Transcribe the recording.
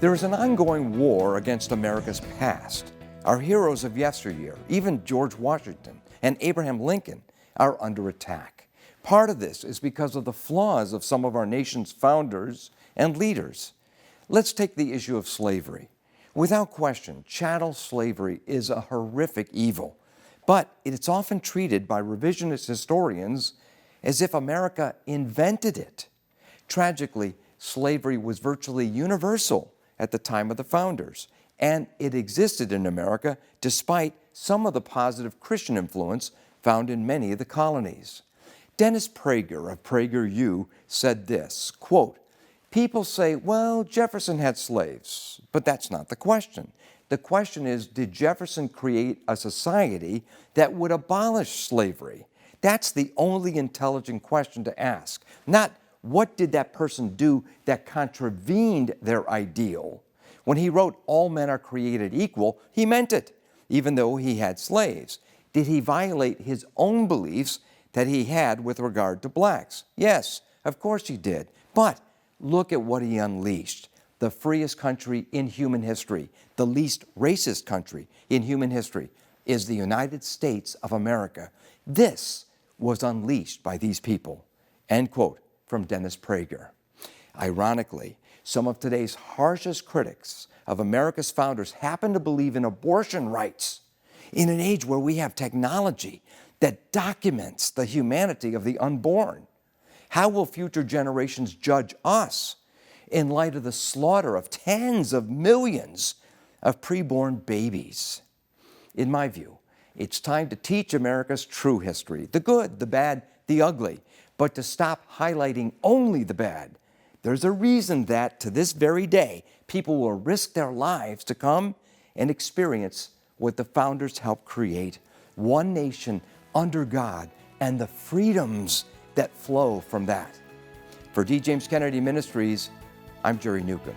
There is an ongoing war against America's past. Our heroes of yesteryear, even George Washington and Abraham Lincoln, are under attack. Part of this is because of the flaws of some of our nation's founders and leaders. Let's take the issue of slavery. Without question, chattel slavery is a horrific evil, but it's often treated by revisionist historians as if America invented it. Tragically, slavery was virtually universal at the time of the founders, and it existed in America despite some of the positive Christian influence found in many of the colonies. Dennis Prager of PragerU said this, quote, "People say, well, Jefferson had slaves, but that's not the question. The question is, did Jefferson create a society that would abolish slavery? That's the only intelligent question to ask, not what did that person do that contravened their ideal? When he wrote, 'All men are created equal,' he meant it, even though he had slaves. Did he violate his own beliefs that he had with regard to blacks? Yes, of course he did. But look at what he unleashed. The freest country in human history, the least racist country in human history, is the United States of America. This was unleashed by these people." End quote from Dennis Prager. Ironically, some of today's harshest critics of America's founders happen to believe in abortion rights in an age where we have technology that documents the humanity of the unborn. How will future generations judge us in light of the slaughter of tens of millions of preborn babies? In my view, it's time to teach America's true history, the good, the bad, the ugly, but to stop highlighting only the bad. There's a reason that, to this very day, people will risk their lives to come and experience what the founders helped create: one nation under God and the freedoms that flow from that. For D. James Kennedy Ministries, I'm Jerry Newcombe.